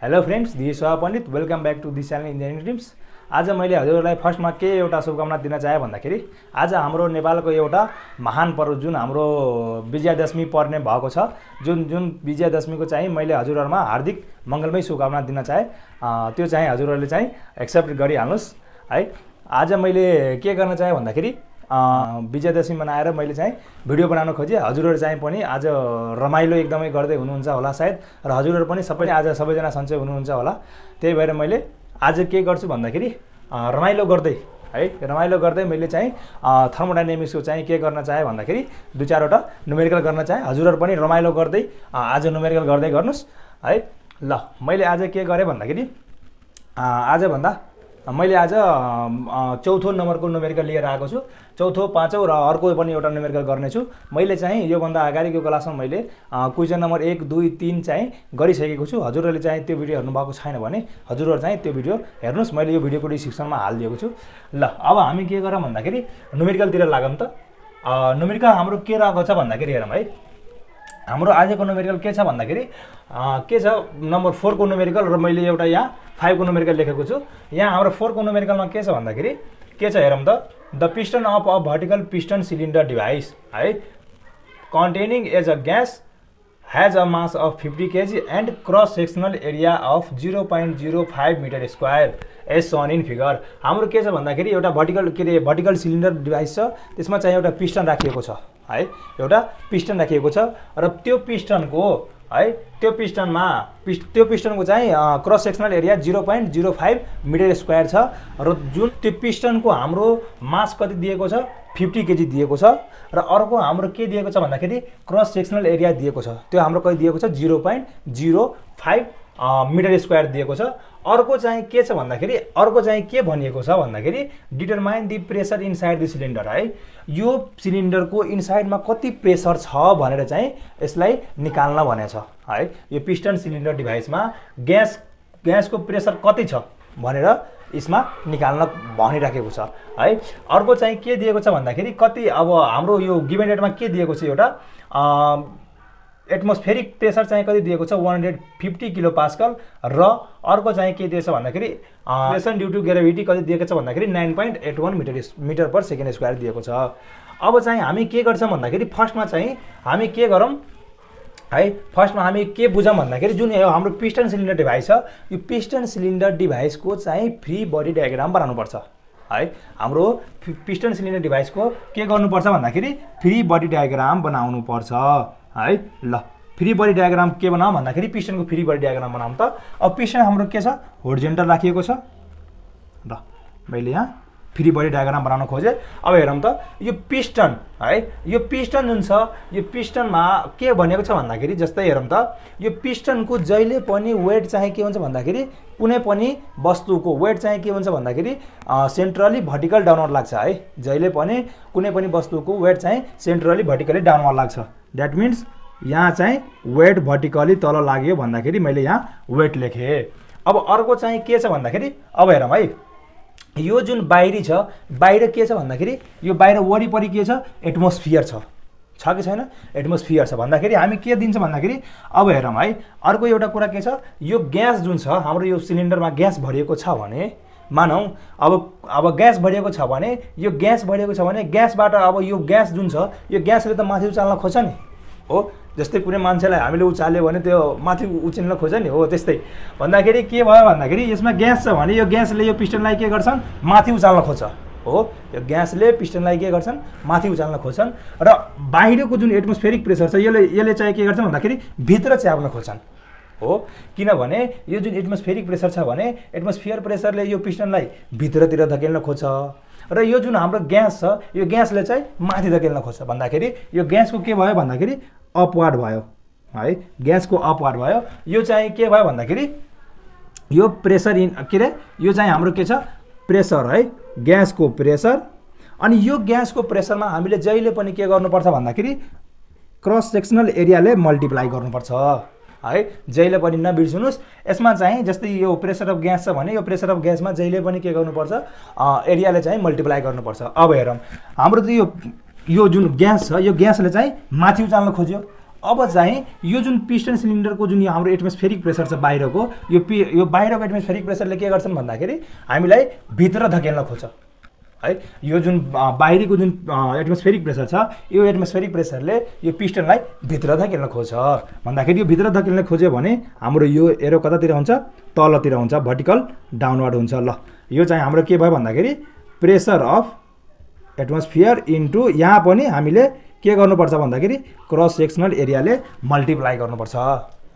Hello friends, this सह Pandit. Welcome back to this channel engineering dreams. आज मैले हजुरहरूलाई फर्स्टमा के एउटा शुभकामना दिन चाहे भन्दाखेरि आज हाम्रो नेपालको एउटा महान पर्व जुन हाम्रो विजयादशमी पर्ने भएको छ, जुन विजयादशमीको चाहिँ मैले हजुरहरुमा हार्दिक मङ्गलमय शुभकामना दिन चाहे। त्यो चाहिँ हजुरहरूले चाहिँ एक्सेप्ट गरिहाल्नुस् है। आज मैले के गर्न चाहे भन्दाखेरि विजयादशमी मनाएर मैले चाहिँ भिडियो बनाउन खोजेँ। हजुरहरू चाहिँ पनि आज रमाइलो एकदमै गर्दै हुनुहुन्छ होला सायद, र हजुरहरू पनि सबैजना सन्चै हुनुहुन्छ होला। त्यही भएर मैले आज के गर्छु भन्दाखेरि रमाइलो गर्दै मैले चाहिँ थर्मोडाइनामिक्सको चाहिँ के गर्न चाहे भन्दाखेरि दुई चारवटा न्युमेरिकल गर्न चाहे। हजुरहरू पनि रमाइलो गर्दै आज न्युमेरिकल गर्दै गर्नुस् है। ल, मैले आज के गरेँ भन्दाखेरि मैले आज चौथो नम्बरको न्युमेरिकल लिएर आएको छु। चौथो, पाँचौँ र अर्को पनि एउटा न्युमेरिकल गर्नेछु। मैले चाहिँ योभन्दा अगाडिको क्लासमा मैले क्वेसन नम्बर 1, 2, 3 चाहिँ गरिसकेको छु। हजुरहरूले चाहिँ त्यो भिडियो हेर्नुभएको छैन भने हजुरहरू चाहिँ त्यो भिडियो हेर्नुहोस्। मैले यो भिडियोको डिस्क्रिप्सनमा हालिदिएको छु। ल, अब हामी के गरौँ भन्दाखेरि न्युमेरिकलतिर लागौँ त। न्युमेरिकल हाम्रो के रहेको छ भन्दाखेरि हेरौँ है। हाम्रो आजको न्युमेरिकल के छ भन्दाखेरि के छ, नम्बर 4 को न्युमेरिकल, र मैले एउटा यहाँ 5 को न्युमेरिकल लेखेको छु। यहाँ हाम्रो 4 को न्युमेरिकलमा के छ भन्दाखेरि के छ हेरौँ त। The piston of a vertical piston cylinder device है containing as a gas has a mass of 50 kg and cross sectional area of 0.05 meter square as shown in figure। हाम्रो के छ भन्दाखेरि एउटा भर्टिकल सिलिन्डर डिभाइस छ, त्यसमा चाहिँ एउटा पिस्टन राखिएको छ है। एउटा पिस्टन राखिएको छ र त्यो पिस्टनको चाहिँ cross sectional area 0.05 metre square छ, र जुन त्यो पिस्टनको हाम्रो मास कति दिएको छ 50 केजी दिएको छ, र अर्को हाम्रो के दिएको छ भन्दाखेरि क्रस सेक्सनल एरिया दिएको छ। त्यो हाम्रो कति दिएको छ 0.05 मिटर स्क्वायर दिएको छ। अर्को चाहिँ के छ भन्दाखेरि के भनिएको छ भन्दाखेरि determine the pressure inside the cylinder है। यो सिलिन्डरको इनसाइडमा कति प्रेसर छ भनेर चाहिँ यसलाई निकाल्न भनेको छ है। यो पिस्टन सिलिन्डर डिभाइसमा ग्यासको प्रेसर कति छ भनेर यसमा निकाल्न भनिराखेको छ है। अर्को चाहिँ के दिएको छ भन्दाखेरि कति, अब हाम्रो यो गिभन डेटमा के दिएको छ, एउटा एटमोस्फेरिक प्रेसर चाहिँ कति दिएको छ 150 किलो पास्कल, र अर्को चाहिँ के दिएछ भन्दाखेरि प्रेसर ड्यू टु ग्रेभिटी कति दिएको छ भन्दाखेरि 9.81 मिटर पर सेकेन्ड स्क्वायर दिएको छ। अब चाहिँ हामी के गर्छौँ भन्दाखेरि फर्स्टमा चाहिँ हामी के गरौँ है। फर्स्टमा हामी के बुझौँ भन्दाखेरि जुन हाम्रो पिस्टन सिलिन्डर डिभाइस छ, यो पिस्टन सिलिन्डर डिभाइसको चाहिँ फ्री बडी डायग्राम बनाउनुपर्छ है। हाम्रो पिस्टन सिलिन्डर डिभाइसको के गर्नुपर्छ भन्दाखेरि फ्री बडी डायग्राम बनाउनुपर्छ है। ल, फ्री बडी डायग्राम के बनाऊँ भन्दाखेरि पिस्टनको फ्री बडी डायग्राम बनाऊँ त। अब पिस्टन हाम्रो के छ, होरिजेन्टल राखिएको छ र मैले यहाँ फ्री बडी डायग्राम बनाउन खोजेँ। अब हेरौँ त, यो पिस्टन है, यो पिस्टन जुन छ, यो पिस्टनमा के भनेको छ भन्दाखेरि जस्तै हेरौँ त, यो पिस्टनको जहिले पनि वेट चाहिँ के हुन्छ भन्दाखेरि कुनै पनि वस्तुको वेट चाहिँ के हुन्छ भन्दाखेरि सेन्ट्रली भर्टिकल डाउनवर्ड लाग्छ है। जहिले पनि कुनै पनि वस्तुको वेट चाहिँ सेन्ट्रली भर्टिकली डाउनवर्ड लाग्छ। द्याट मिन्स यहाँ चाहिँ वेट भर्टिकली तल लाग्यो भन्दाखेरि मैले यहाँ वेट लेखेँ। अब अर्को चाहिँ के छ भन्दाखेरि अब हेरौँ है, यो जुन बाहिरी छ, बाहिर के छ भन्दाखेरि यो बाहिर वरिपरि के छ, एटमोस्फियर छ कि छैन, एटमोस्फियर छ भन्दाखेरि हामी के दिन्छ भन्दाखेरि अब हेरौँ है। अर्को एउटा कुरा के छ, यो ग्यास जुन छ हाम्रो यो सिलिन्डरमा ग्यास भरिएको छ भने मानौँ अब ग्यास भरिएको छ भने यो ग्यास भरिएको छ भने ग्यासबाट अब यो ग्यास जुन छ यो ग्यासले त माथि उचाल्न खोज्छ नि हो। जस्तै कुनै मान्छेलाई हामीले उचाल्यो भने त्यो माथि उचाल्न खोज्छ नि हो। त्यस्तै भन्दाखेरि के भयो भन्दाखेरि यसमा ग्यास छ भने यो ग्यासले यो पिस्टनलाई के गर्छन्, माथि उचाल्न खोज्छ हो। यो ग्यासले पिस्टनलाई के गर्छन्, माथि उचाल्न खोज्छन्, र बाहिरको जुन एटमोस्फेरिक प्रेसर छ यसले चाहिँ के गर्छ भन्दाखेरि भित्र च्याप्न खोज्छन् हो। किनभने यो जुन एटमोस्फेरिक प्रेसर छ भने एटमोस्फियर प्रेसरले यो पिस्टनलाई भित्रतिर धकेल्न खोज्छ, र यो जुन हाम्रो ग्यास छ यो ग्यासले चाहिँ माथि धकेल्न खोज्छ भन्दाखेरि यो ग्यासको के भयो भन्दाखेरि अपवार्ड भयो है। ग्यासको अपवार्ड भयो। यो चाहिँ के भयो भन्दाखेरि यो प्रेसर यो चाहिँ हाम्रो के छ, प्रेसर है, ग्यासको प्रेसर। अनि यो ग्यासको प्रेसरमा हामीले जहिले पनि के गर्नुपर्छ भन्दाखेरि क्रस सेक्सनल एरियाले मल्टिप्लाई गर्नुपर्छ है। जहिले पनि नबिर्सुनुस्। यसमा चाहिँ जस्तै यो प्रेसर अफ ग्यास छ भने यो प्रेसर अफ ग्यासमा जहिले पनि के गर्नुपर्छ, एरियाले चाहिँ मल्टिप्लाई गर्नुपर्छ। अब हेरौँ हाम्रो त यो जुन ग्यास छ यो ग्यासले चाहिँ माथि उचाल्न खोज्यो, अब चाहिँ यो जुन पिस्टन सिलिन्डरको जुन हाम्रो एटमोस्फेरिक प्रेसर छ बाहिरको, यो बाहिरको एटमोस्फेरिक प्रेसरले के गर्छन् भन्दाखेरि हामीलाई भित्र धकेल्न खोज्छ है। यो जुन बाहिरीको जुन एटमोस्फेरिक प्रेसर छ, यो एटमोस्फेरिक प्रेसरले यो पिस्टनलाई भित्र धकेल्न खोज्छ भन्दाखेरि यो भित्र धकेल्न खोज्यो भने हाम्रो यो एरो कतातिर हुन्छ, तलतिर हुन्छ, भर्टिकल डाउनवर्ड हुन्छ। ल यो चाहिँ हाम्रो के भयो भन्दाखेरि प्रेसर अफ एटमोस्फियर इन्टु यहाँ पनि हामीले के गर्नुपर्छ भन्दाखेरि क्रस सेक्सनल एरियाले मल्टिप्लाई गर्नुपर्छ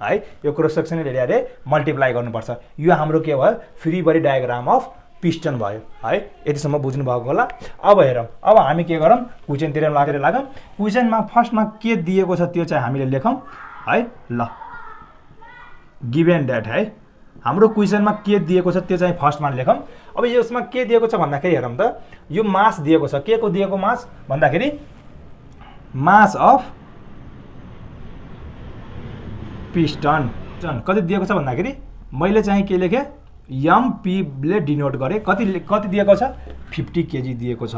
है। यो क्रस सेक्सनल एरियाले मल्टिप्लाई गर्नुपर्छ। यो हाम्रो के भयो, free body diagram of piston भयो है। यतिसम्म बुझ्नु भएको होला। अब हेरौँ, अब हामी के गरौँ, क्वेसनतिर लागौँ। क्वेसनमा फर्स्टमा के दिएको छ त्यो चाहिँ हामीले लेखौँ है। ल गिभन ड्याट है, हाम्रो क्वेसनमा के दिएको छ त्यो चाहिँ फर्स्टमा लेखौँ। अब यसमा के दिएको छ भन्दाखेरि हेरौँ त, यो मास दिएको छ। के को दिएको मास भन्दाखेरि मास अफ पिस्टन कति दिएको छ भन्दाखेरि मैले चाहिँ के लेखेँ, एमपीले डिनोट गरेँ। कति दिएको छ, 50 केजी दिएको छ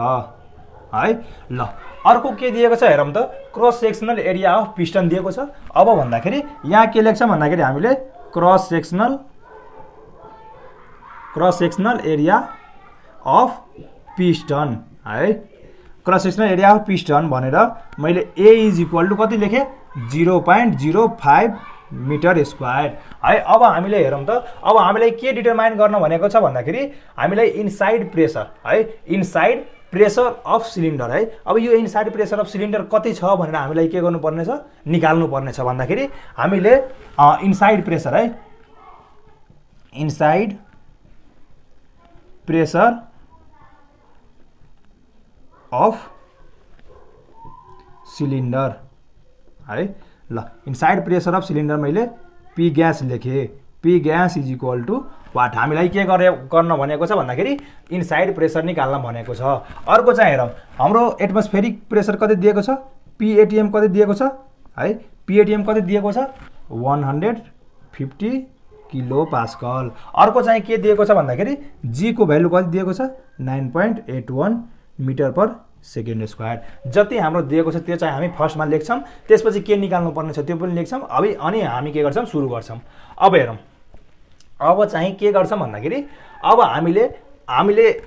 है। ल अर्को के दिएको छ हेरौँ त, cross sectional area of piston दिएको छ। अब भन्दाखेरि यहाँ के लेख्छ भन्दाखेरि हामीले cross sectional area of piston है। Cross sectional area of piston भनेर मैले ए इज इक्वल टु कति लेखेँ, 0.05 मिटर स्क्वायर है। अब हामीले हेरौँ त, अब हामीलाई के डिटरमाइन गर्न भनेको छ भन्दाखेरि हामीलाई इनसाइड प्रेसर है, इनसाइड प्रेसर अफ सिलिन्डर है। अब यो इनसाइड प्रेसर अफ सिलिन्डर कति छ भनेर हामीलाई के गर्नुपर्ने छ, निकाल्नु पर्ने छ भन्दाखेरि हामीले इनसाइड प्रेसर है, इनसाइड प्रेसर अफ सिलिन्डर है। ल इनसाइड प्रेसर अफ सिलिन्डर मैले पी ग्यास लेखेँ। P gas is equal to what, हामीलाई के गर्न भनेको छ भन्दाखेरि इनसाइड प्रेसर निकाल्न भनेको छ। अर्को चाहिँ हेरौँ, हाम्रो एटमोस्फेरिक प्रेसर कति दिएको छ, पीएटीएम कति दिएको छ है। पीएटीएम कति दिएको छ, 150 किलो पास्कल। अर्को चाहिँ के दिएको छ भन्दाखेरि जी को भ्यालु कति दिएको छ, 9.81 मिटर पर सेकेन्ड स्क्वायर। जति हाम्रो दिएको छ त्यो चाहिँ हामी फर्स्टमा लेख्छौँ, त्यसपछि के निकाल्नु पर्ने छ त्यो पनि लेख्छौँ। अनि हामी के गर्छौँ, सुरु गर्छौँ। अब हेरौँ, अब चाहिँ के गर्छौँ भन्दाखेरि अब हामीले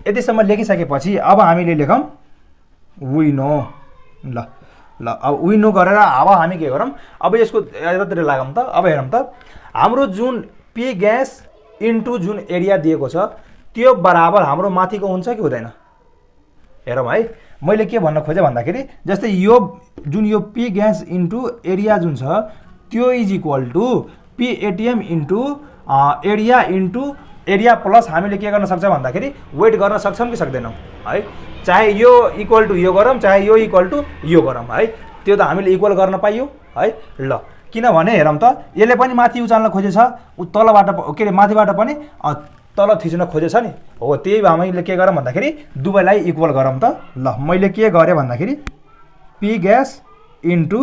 यतिसम्म लेखिसकेपछि अब हामीले लेखौँ विनो। ल अब विनो गरेर अब हामी के गरौँ, अब यसको यतातिर लागौँ त। अब हेरौँ त, हाम्रो जुन पी ग्यास इन्टु जुन एरिया दिएको छ त्यो बराबर हाम्रो माथिको हुन्छ कि हुँदैन हेरौँ है। मैले के भन्न खोजेँ भन्दाखेरि जस्तै यो जुन यो पी ग्यास इन्टु एरिया जुन छ त्यो is equal to P ATM into area plus हामीले के गर्न सक्छौँ भन्दाखेरि वेट गर्न सक्छौँ कि सक्दैनौँ है। चाहे यो इक्वल टु यो गरौँ, चाहे यो इक्वल टु यो गरौँ है, त्यो त हामीले इक्वल गर्न पाइयो है। ल किनभने हेरौँ त, यसले पनि माथि उचाल्न खोजेछ, तलबाट के अरे माथिबाट पनि तल थिच्न खोजेछ नि हो। त्यही भए मैले के गरौँ भन्दाखेरि दुवैलाई इक्वल गरौँ त। ल मैले के गरेँ भन्दाखेरि P gas into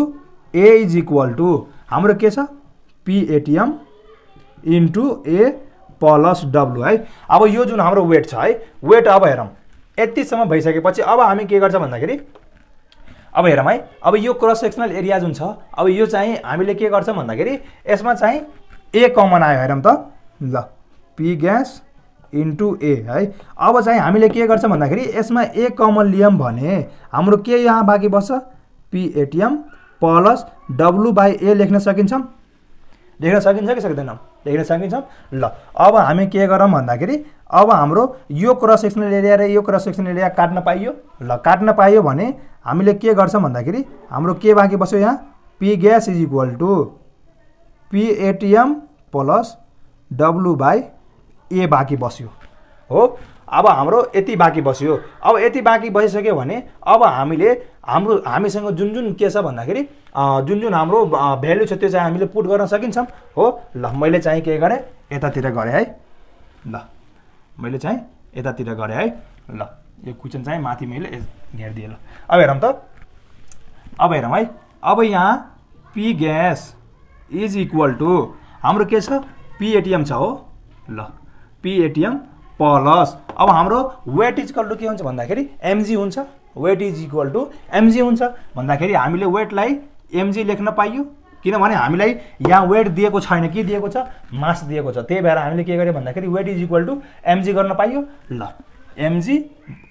A is equal to हाम्रो के छ, PATM into A plus W है। अब यो जुन हाम्रो वेट छ है, वेट अब हेरौँ यतिसम्म भइसकेपछि अब हामी के गर्छ भन्दाखेरि अब हेरौँ है, अब यो क्रस सेक्सनल एरिया जुन छ, अब यो चाहिँ हामीले के गर्छौँ भन्दाखेरि यसमा चाहिँ ए कमन आयो हेरौँ त। ल पी ग्यास इन्टु ए है। अब चाहिँ हामीले के गर्छौँ भन्दाखेरि यसमा ए कमन लियम भने हाम्रो के यहाँ बाँकी बस्छ, पीएटीएम प्लस डब्लु बाई ए लेख्न सकिन्छौँ। लेख्न सकिन्छ कि सक्दैनौँ, लेख्न सकिन्छौँ। ल अब हामी के गरौँ भन्दाखेरि अब हाम्रो यो क्रस सेक्सनल एरिया र यो क्रस सेक्सनल एरिया काट्न पाइयो। ल काट्न पाइयो भने हामीले के गर्छौँ भन्दाखेरि हाम्रो के बाँकी बस्यो, यहाँ P gas is equal to P ATM plus W by A बाँकी बस्यो हो। अब हाम्रो यति बाँकी बस्यो। अब यति बाँकी बसिसक्यो भने अब हामीसँग जुन जुन के छ भन्दाखेरि जुन हाम्रो भ्यालु छ त्यो चाहिँ हामीले पुट गर्न सकिन्छौँ हो। ल मैले चाहिँ के गरेँ, यतातिर गरेँ है। ल मैले चाहिँ यतातिर गरेँ है। ल यो क्वेसन चाहिँ माथि मैले घेरिदिएँ। ल अब हेरौँ त, अब हेरौँ है। अब यहाँ P gas is equal to हाम्रो के छ, पीएटीएम छ हो। ल पीएटीएम प्लस अब हाम्रो वेट इज इक्वल टु के हुन्छ भन्दाखेरि एमजी हुन्छ। Weight is equal to mg हुन्छ भन्दाखेरि हामीले वेटलाई एमजी लेख्न पाइयो किनभने हामीलाई यहाँ वेट दिएको छैन, के दिएको छ, मास दिएको छ। त्यही भएर हामीले के गर्यो भन्दाखेरि weight is equal to mg गर्न पाइयो। ल mg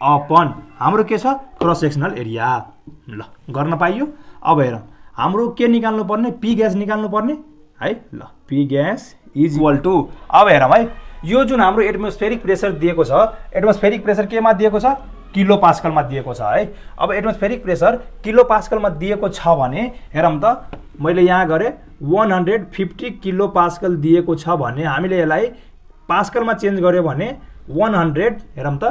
अपन हाम्रो के छ, क्रस सेक्सनल एरिया। ल गर्न पाइयो। अब हेरौँ हाम्रो के निकाल्नु पर्ने, पी ग्यास निकाल्नु पर्ने है। ल P gas is equal to, अब हेरौँ है, यो जुन हाम्रो एटमोस्फेरिक प्रेसर दिएको छ, एटमोस्फेरिक प्रेसर केमा दिएको छ, किलो पास्कलमा दिएको छ है। अब एटमोस्फेरिक प्रेसर किलो पास्कलमा दिएको छ भने हेरौँ त, मैले यहाँ गरेँ 150 किलो पास्कल दिएको छ भने हामीले यसलाई पास्कलमा चेन्ज गर्यो भने 100, हेरौँ त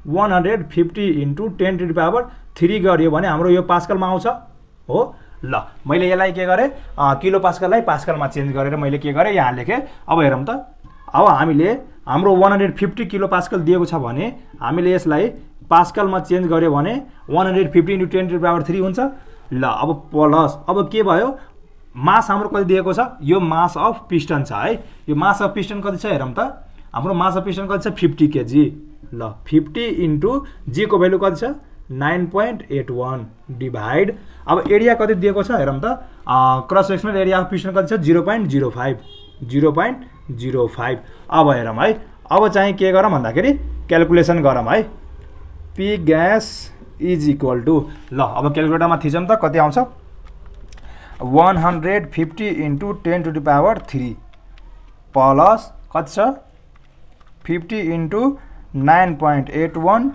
150 इन्टु 10⁻³ गर्यो भने हाम्रो यो पास्कलमा आउँछ हो। ल मैले यसलाई के गरेँ, किलो पास्कललाई पास्कलमा चेन्ज गरेर मैले के गरेँ, यहाँ लेखेँ। अब हेरौँ त, अब हामीले हाम्रो 150 किलो पास्कल दिएको छ भने हामीले यसलाई पास्कलमा चेन्ज गर्यो भने 150 इन्टु 10⁻³ हुन्छ। ल अब प्लस, अब के भयो, मास हाम्रो कति दिएको छ, यो मास अफ पिस्टन छ है। यो मास अफ पिस्टन कति छ हेरौँ त, हाम्रो मास अफ पिस्टन कति छ, 50 केजी। ल 50 इन्टु जी को भ्यालु कति छ, 9.81 डिभाइड, अब एरिया कति दिएको छ हेरौँ त, cross sectional area of piston कति छ, 0.05। अब हेरौँ है, अब चाहिँ के गरौँ भन्दाखेरि क्यालकुलेसन गरौँ है। P gas is equal to, ल अब क्यालकुलेटरमा थिचौँ त कति आउँछ, 150 इन्टु 10⁻³ प्लस कति छ, 50 इन्टु 9.81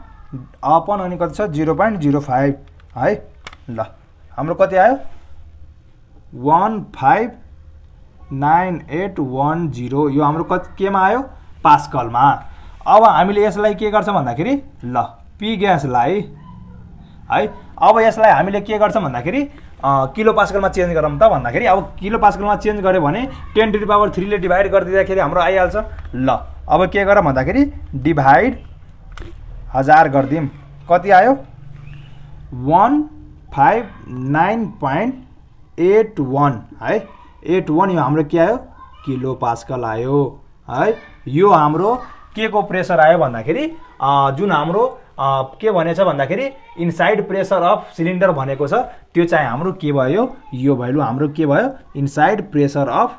अपन अनि कति छ, 0.05 है। ल हाम्रो कति आयो, 159.810, यो हाम्रो कति केमा आयो, पास्कलमा। अब हामीले यसलाई के गर्छ भन्दाखेरि, ल पी ग्यासलाई है, अब यसलाई हामीले के गर्छौँ भन्दाखेरि किलो पास्कलमा चेन्ज गरौँ त भन्दाखेरि, अब किलो पास्कलमा चेन्ज गऱ्यो भने 10⁻³ ले डिभाइड गरिदिँदाखेरि हाम्रो आइहाल्छ। ल अब के गरौँ भन्दाखेरि डिभाइड 1000 गरिदिउँ, कति आयो, 159.81 है। 81 यो हाम्रो के आयो, किलो पास्कल आयो है। यो हाम्रो के को प्रेसर आयो भन्दाखेरि जुन हाम्रो के भनेछ भन्दाखेरि इनसाइड प्रेसर अफ सिलिन्डर भनेको छ, त्यो चाहिँ हाम्रो के भयो, यो भ्यालु हाम्रो के भयो, इनसाइड प्रेसर अफ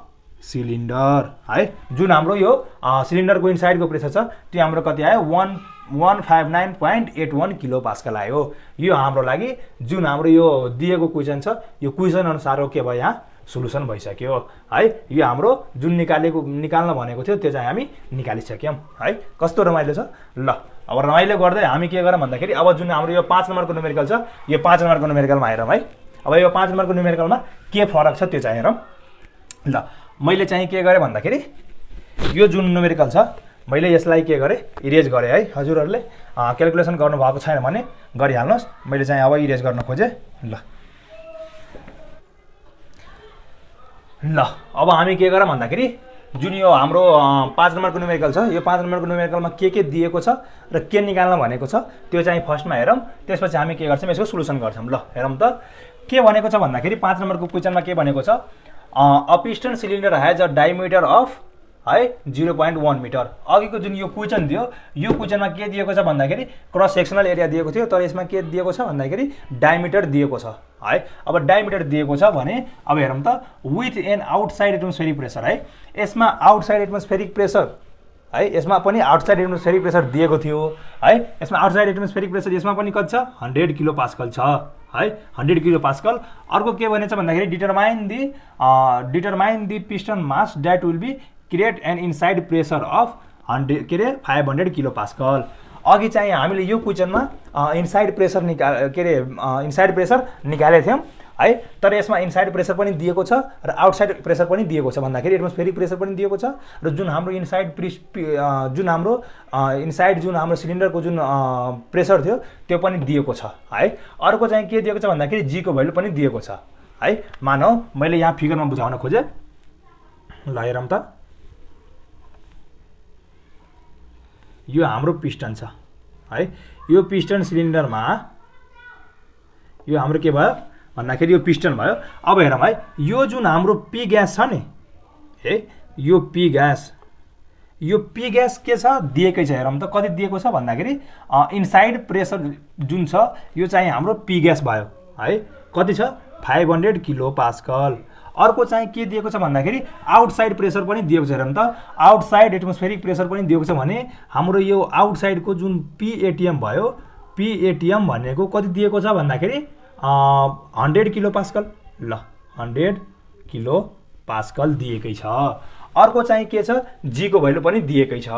सिलिन्डर है। जुन हाम्रो यो सिलिन्डरको इनसाइडको प्रेसर छ त्यो हाम्रो कति आयो, 159.81 किलो पास्कल आयो। यो हाम्रो लागि जुन हाम्रो यो दिएको क्वेसन छ, यो क्वेसन अनुसारको के भयो, यहाँ सोलुसन भइसक्यो है। यो हाम्रो जुन निकाल्न भनेको थियो त्यो चाहिँ हामी निकालिसक्यौँ है। कस्तो रमाइलो छ। ल अब रमाइलो गर्दै हामी के गरौँ भन्दाखेरि, अब जुन हाम्रो यो 5 नम्बरको न्युमेरिकल छ, यो 5 नम्बरको न्युमेरिकलमा हेरौँ है। अब यो 5 नम्बरको न्युमेरिकलमा के फरक छ त्यो चाहिँ हेरौँ। ल मैले चाहिँ के गरेँ भन्दाखेरि, यो जुन न्युमेरिकल छ मैले यसलाई के गरेँ, इरेज गरेँ है। हजुरहरूले क्यालकुलेसन गर्नुभएको छैन भने गरिहाल्नुहोस्, मैले चाहिँ अब इरेज गर्न खोजेँ। ल अब हामी के गरौँ भन्दाखेरि, जुन यो हाम्रो 5 नम्बरको न्युमेरिकल छ, यो 5 नम्बरको न्युमेरिकलमा के दिएको छ र के निकाल्न भनेको छ त्यो चाहिँ फर्स्टमा हेरौँ, त्यसपछि हामी के गर्छौँ, यसको सोलुसन गर्छौँ। ल हेरौँ त के भनेको छ भन्दाखेरि, 5 नम्बरको क्वेसनमा के भनेको छ, a piston cylinder has a diameter of है 0.1 मिटर। अघिको जुन यो क्वेसन थियो, यो क्वेसनमा के दिएको छ भन्दाखेरि क्रस सेक्सनल एरिया दिएको थियो, तर यसमा के दिएको छ भन्दाखेरि डायमिटर दिएको छ है। अब डायमिटर दिएको छ भने अब हेरौँ त, with an outside atmospheric pressure है, यसमा आउटसाइड एटमोस्फेरिक प्रेसर है, यसमा पनि आउटसाइड एटमोस्फेरिक प्रेसर दिएको थियो है। यसमा आउटसाइड एटमोस्फेरिक प्रेसर यसमा पनि कति छ, 100 किलो पास्कल छ है, 100 किलो पास्कल। अर्को के भनेछ भन्दाखेरि, determine the piston mass that will be create an inside pressure of 500 kilo pascal. अघि चाहिँ हामीले यो क्वेसनमा इनसाइड प्रेसर इनसाइड प्रेसर निकालेको थियौँ है, तर यसमा इनसाइड प्रेसर पनि दिएको छ र आउटसाइड प्रेसर पनि दिएको छ भन्दाखेरि एटमोस्फेरिक प्रेसर पनि दिएको छ, र जुन हाम्रो इनसाइड जुन हाम्रो सिलिन्डरको जुन प्रेसर थियो त्यो पनि दिएको छ है। अर्को चाहिँ के दिएको छ भन्दाखेरि जी को भ्यालु पनि दिएको छ है। मानौ मैले यहाँ फिगरमा बुझाउन खोजेँ। ल हेरौँ त, यो हाम्रो पिस्टन छ है। यो पिस्टन सिलिन्डरमा यो हाम्रो के भयो भन्दाखेरि यो पिस्टन भयो। अब हेरौँ है, यो जुन हाम्रो पी ग्यास छ नि है, यो पी ग्यास के छ दिएकै छ। हेरौँ त कति दिएको छ भन्दाखेरि इनसाइड प्रेसर जुन छ यो चाहिँ हाम्रो पी ग्यास भयो है, कति छ 500 किलो पास्कल। अर्को चाहिँ के दिएको छ भन्दाखेरि आउटसाइड प्रेसर पनि दिएको छ। हेरौँ त, आउटसाइड एटमोस्फेरिक प्रेसर पनि दिएको छ भने हाम्रो यो आउटसाइडको जुन पिएटिएम भयो, पिएटिएम भनेको कति दिएको छ भन्दाखेरि 100 किलो पास्कल। ल 100 किलो पास्कल दिएकै छ। अर्को चाहिँ के छ, जी को भ्यालु पनि दिएकै छ।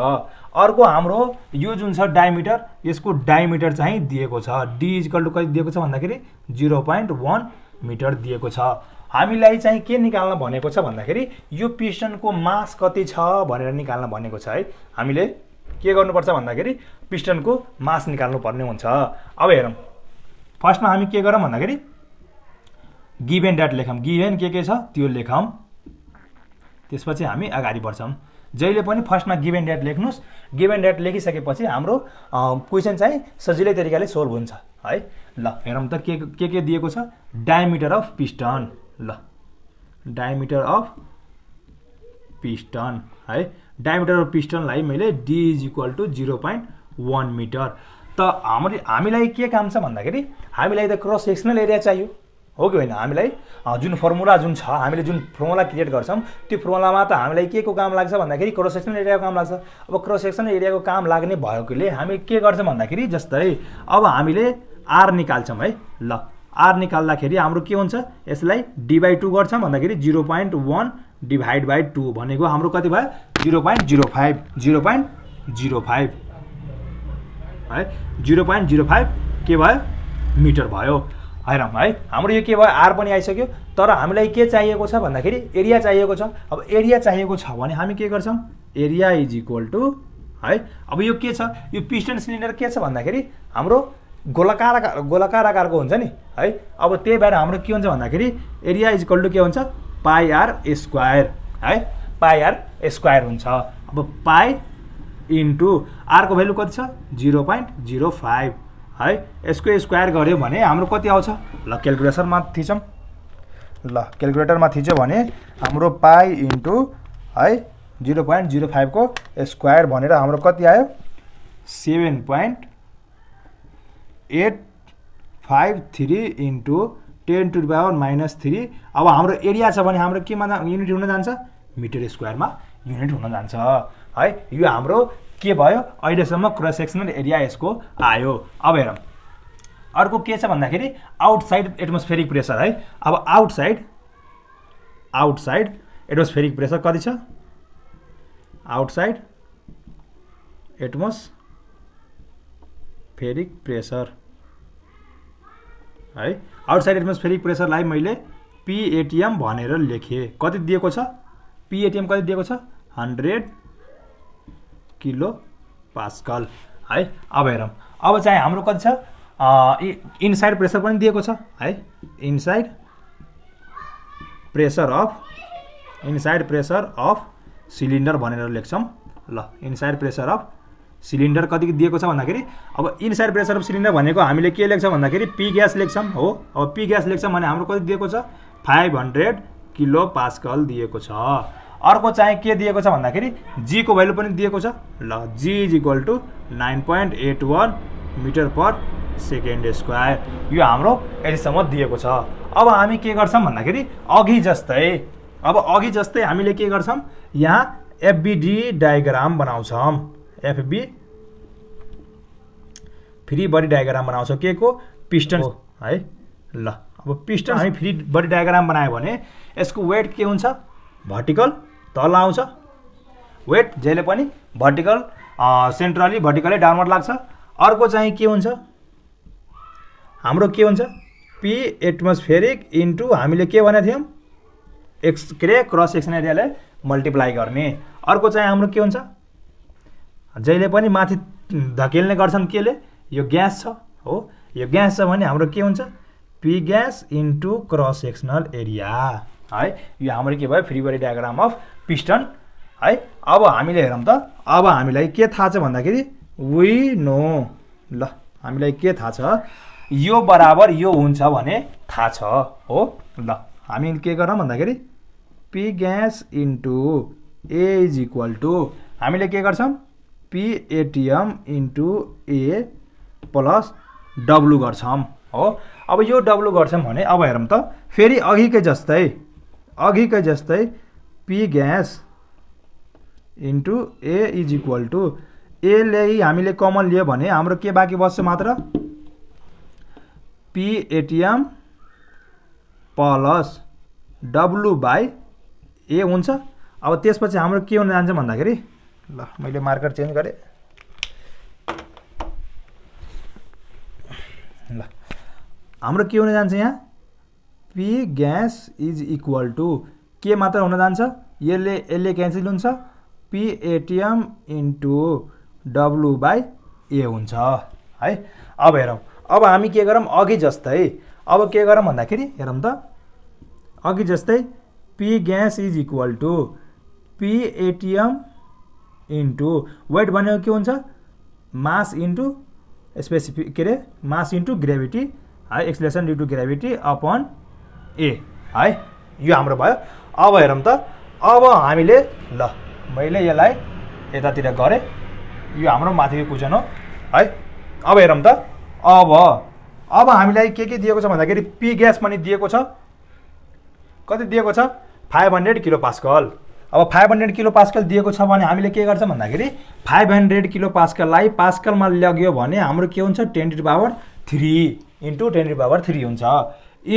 अर्को हाम्रो यो जुन छ डायमिटर, यसको डायमिटर चाहिँ दिएको छ, डी इक्वल टु कति दिएको छ भन्दाखेरि 0.1 मिटर दिएको छ। हामीलाई चाहिँ के निकाल्न भनेको छ भन्दाखेरि यो पिस्टनको मास कति छ भनेर निकाल्न भनेको छ है। हामीले के गर्नुपर्छ भन्दाखेरि पिस्टनको मास निकाल्नु पर्ने हुन्छ। अब हेरौँ, फर्स्टमा हामी के गरौँ भन्दाखेरि गिभन ड्याट लेखौँ, गिभन के छ त्यो लेखौँ, त्यसपछि हामी अगाडि बढ्छौँ। जहिले पनि फर्स्टमा गिभन ड्याट लेख्नुहोस्। गिभन ड्याट लेखिसकेपछि हाम्रो क्वेसन चाहिँ सजिलै तरिकाले सोल्भ हुन्छ है। ल हेरौँ त के दिएको छ, डायमिटर अफ पिस्टन। ल डायमिटर अफ पिस्टन है, डायमिटर अफ पिस्टनलाई मैले D is equal to 0.1 metre. त हामीलाई के काम छ भन्दाखेरि हामीलाई त क्रस सेक्सनल एरिया चाहियो, हो कि होइन। हामीलाई जुन फर्मुला जुन छ, हामीले जुन फर्मुला क्रिएट गर्छौँ त्यो फर्मुलामा त हामीलाई के को काम लाग्छ भन्दाखेरि क्रस सेक्सनल एरियाको काम लाग्छ। अब क्रस सेक्सनल एरियाको काम लाग्ने भएकोले हामी के गर्छौँ भन्दाखेरि जस्तै अब हामीले आर निकाल्छौँ है। ल आर निकाल्दाखेरि हाम्रो के हुन्छ, यसलाई डी/2 गर्छौँ भन्दाखेरि 0.1 डिभाइड बाई 2 भनेको हाम्रो कति भयो 0.05 है, 0.05 के भयो मिटर भयो। हेरौँ है, हाम्रो यो के भयो आर पनि आइसक्यो। तर हामीलाई के चाहिएको छ भन्दाखेरि एरिया चाहिएको छ। अब एरिया चाहिएको छ भने हामी के गर्छौँ, एरिया इज इक्वल टु है, अब यो के छ, यो पिस्टन सिलिन्डर के छ भन्दाखेरि हाम्रो गोलाकार आकारको हुन्छ नि है। अब त्यही भएर हाम्रो के हुन्छ भन्दाखेरि एरिया इज इक्वल टु के हुन्छ, पाई आर स्क्वायर है, पाई आर स्क्वायर हुन्छ। अब पाई इन्टु आरको भ्यालु कति छ 0.05 है, यसको स्क्वायर गऱ्यो भने हाम्रो कति आउँछ। ल क्यालकुलेटरमा थिचौँ, ल क्यालकुलेटरमा थिच्यो भने हाम्रो पाई इन्टु है 0.05 को स्क्वायर भनेर हाम्रो कति आयो 7.853 इन्टु 10⁻³ अब हाम्रो एरिया छ भने हाम्रो केमा युनिट हुन जान्छ, मिटर स्क्वायरमा युनिट हुन जान्छ है। यो हाम्रो के भयो, अहिलेसम्म क्रस सेक्सनल एरिया यसको आयो। अब हेरौँ अर्को के छ भन्दाखेरि आउटसाइड एटमोस्फेरिक प्रेसर है। अब आउटसाइड एटमोस्फेरिक प्रेसर कति छ, आउटसाइड एटमोस्फेरिक प्रेसर है। आउटसाइड एटमोस्फेरिक प्रेसरलाई मैले पिएटिएम भनेर लेखेँ। कति दिएको छ, पिएटिएम कति दिएको छ 100 किलो पास्कल है। अब हेरौँ, अब चाहिँ हाम्रो कति छ, इनसाइड प्रेसर पनि दिएको छ है, इनसाइड प्रेसर अफ सिलिन्डर भनेर लेख्छौँ। ल इनसाइड प्रेसर अफ सिलिन्डर कति दिएको छ भन्दाखेरि अब इनसाइड प्रेसर अफ सिलिन्डर भनेको हामीले के लेख्छौँ भन्दाखेरि पी ग्यास लेख्छौँ हो। अब पी ग्यास लेख्छौँ भने हाम्रो कति दिएको छ 500 किलो पास्कल दिएको छ। अर्को चाहिँ के दिएको छ भन्दाखेरि जी को भ्यालु पनि दिएको छ। ल g is equal to 9.81 metre per second square, यो हाम्रो यतिसम्म दिएको छ। अब हामी के गर्छौँ भन्दाखेरि अघि जस्तै हामीले के गर्छौँ, यहाँ एफबीडी डायग्राम बनाउँछौँ, एफबी फ्री बडी डायग्राम बनाउँछौँ के को, पिस्टन है। ल अब पिस्टन हामी फ्री बडी डायग्राम बनायो भने यसको वेट के हुन्छ, भर्टिकल तल आउँछ, वेट जहिले पनि भर्टिकल सेन्ट्रली भर्टिकली डाउनवर्ड लाग्छ। अर्को चाहिँ के हुन्छ, हाम्रो के हुन्छ पी एटमोस्फेरिक इन्टु हामीले के भनेको थियौँ क्रस सेक्सन एरियालाई मल्टिप्लाई गर्ने। अर्को चाहिँ हाम्रो के हुन्छ, जहिले पनि माथि धकेल्ने गर्छन् केले, यो ग्यास छ हो, यो ग्यास छ भने हाम्रो के हुन्छ P gas into cross sectional area है। यो हाम्रो के भयो free body diagram of piston है। अब हामीले हेरौँ त, अब हामीलाई के थाहा छ भन्दाखेरि वी नो, ल हामीलाई के थाहा छ, यो बराबर यो हुन्छ भने थाहा छ हो। ल हामी के गरौँ भन्दाखेरि P gas into A is equal to हामीले के गर्छौँ P ATM into A plus W गर्छौँ हो। अब यो डब्लु गर्छौँ भने अब हेरौँ त, फेरि अघिकै अघिकै जस्तै P gas into A is equal to एले हामीले कमन लियो भने हाम्रो के बाँकी बस्छ मात्र P ATM plus W by A हुन्छ। अब त्यसपछि हाम्रो के हुन जान्छ भन्दाखेरि ल मैले मार्कर चेन्ज गरेँ ल हाम्रो के हुन जान्छ यहाँ P gas is equal to के मात्र हुन जान्छ यसले क्यान्सल हुन्छ P ATM into W by A हुन्छ है। अब हेरौँ अब हामी के गरौँ अघि जस्तै अब के गरौँ भन्दाखेरि हेरौँ त अघि जस्तै P gas is equal to P ATM into weight भनेको के हुन्छ मास इन्टु स्पेसिफिक के अरे मास इन्टु ग्रेभिटी है acceleration due to gravity upon A है यो हाम्रो भयो। अब हेरौँ त अब हामीले ल मैले यसलाई यतातिर गरेँ यो हाम्रो माथिको क्वेसन हो है। अब हेरौँ त अब हामीलाई के दिएको छ भन्दाखेरि पी ग्यास पनि दिएको छ कति दिएको छ 500 किलो पास्कल। अब 500 किलो पास्कल दिएको छ भने हामीले के गर्छ भन्दाखेरि 500 किलो पास्कललाई पास्कलमा लग्यो भने हाम्रो के हुन्छ 10 to the power 3 into 10 to the power 3 हुन्छ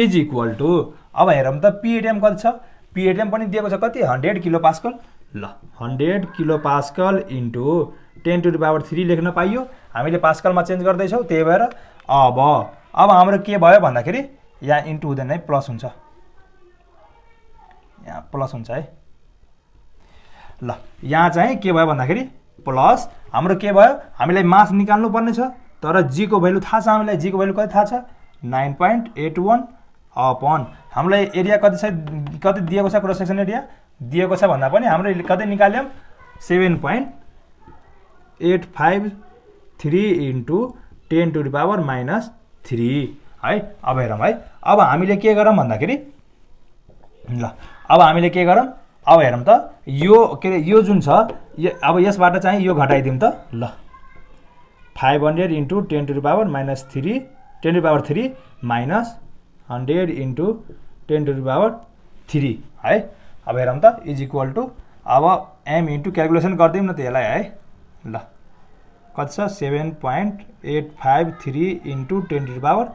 इज इक्वल टु अब हेरौँ त पिएटिएम कति छ पिएटिएम पनि दिएको छ कति 100 किलो पास्कल ल 100 kilo pascal into 10 to the power 3 लेख्न पाइयो हामीले पास्कलमा चेन्ज गर्दैछौँ त्यही भएर अब हाम्रो के भयो भन्दाखेरि यहाँ इन्टु हुँदैन है प्लस हुन्छ यहाँ प्लस हुन्छ है ल यहाँ चाहिँ के भयो भन्दाखेरि प्लस हाम्रो के भयो हामीलाई मास निकाल्नु पर्ने छ तर जी को भ्यालु थाहा छ हामीलाई जी को भ्यालु कति थाहा छ 9.81 अपन हामीलाई एरिया कति छ कति दिएको छ क्रस सेक्सन एरिया दिएको छ भन्दा पनि हाम्रो कति निकाल्यौं 7.853 इन्टु 10 to the power -3 है। अब हेरौँ है अब हामीले के गरौँ भन्दाखेरि ल अब हामीले के गरौँ अब हेरौँ त यो के अरे यो जुन छ अब यसबाट चाहिँ यो घटाइदिउँ त ल 500 into 10 to the power -3 10 to the power 3 minus 100 into 10 to the power 3 है। अब हेरौँ त इज इक्वल टु अब एम इन्टु क्यालकुलेसन गरिदिउँ न त यसलाई है ल कति छ 7.853 इन्टु 10 to the power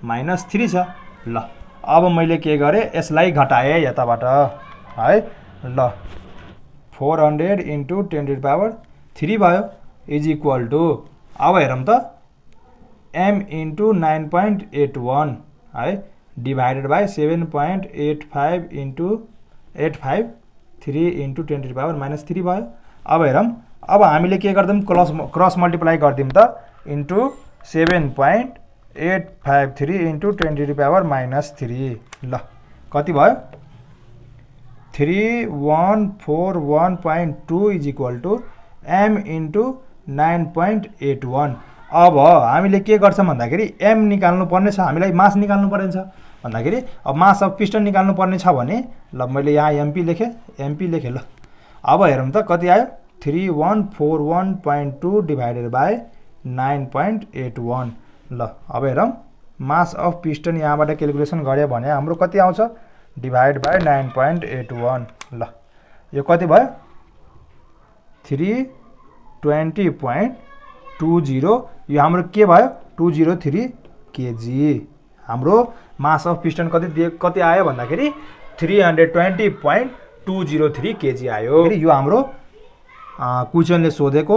-3 छ ल अब मैले के गरेँ यसलाई घटाएँ यताबाट है ल 400 इन्टु 10 to the power 3 भयो इज इक्वल टु अब हेरौँ त m इन्टु 9.81 है divided by 7.85 into 853 into 10 to the power -3 भयो। अब हेरौँ अब हामीले के गर्दिउँ क्रस मल्टिप्लाई गरिदिउँ त into 7.853 into 10 to the power -3 ल कति भयो 3141.2 is equal to m into 9.81। अब हामीले के गर्छौँ भन्दाखेरि m निकाल्नु पर्ने छ हामीलाई मास निकाल्नु पर्ने छ भन्दाखेरि अब मास अफ पिस्टन निकाल्नु पर्ने छ भने ल मैले यहाँ एमपी लेखेँ ल अब हेरौँ त कति आयो 3141.2 डिभाइडेड बाई 9.81 ल अब हेरौँ मास अफ पिस्टन यहाँबाट क्यालकुलेसन गऱ्यो भने हाम्रो कति आउँछ डिभाइड बाई 9.81 ल यो कति भयो 320.20 यो हाम्रो के भयो 203 केजी हाम्रो मास अफ पिस्टन कति आयो भन्दाखेरि 320.203 केजी आयो। यो हाम्रो क्वेसनले सोधेको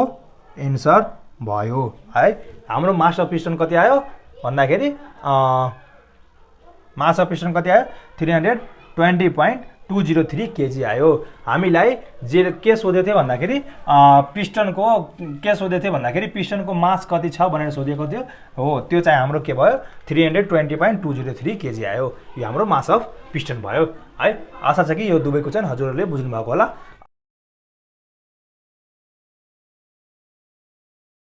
एन्सर भयो है। हाम्रो मास अफ पिस्टन कति आयो भन्दाखेरि मास अफ पिस्टन कति आयो 320.203 केजी आयो। हामीलाई जे के सोधेको थियो भन्दाखेरि पिस्टनको के सोधेको थियो भन्दाखेरि पिस्टनको मास कति छ भनेर सोधेको थियो हो त्यो चाहिँ हाम्रो के भयो 320.203 केजी आयो। यो हाम्रो मास अफ पिस्टन भयो है। आशा छ कि यो दुवैको चाहिँ हजुरहरूले बुझ्नु भएको होला।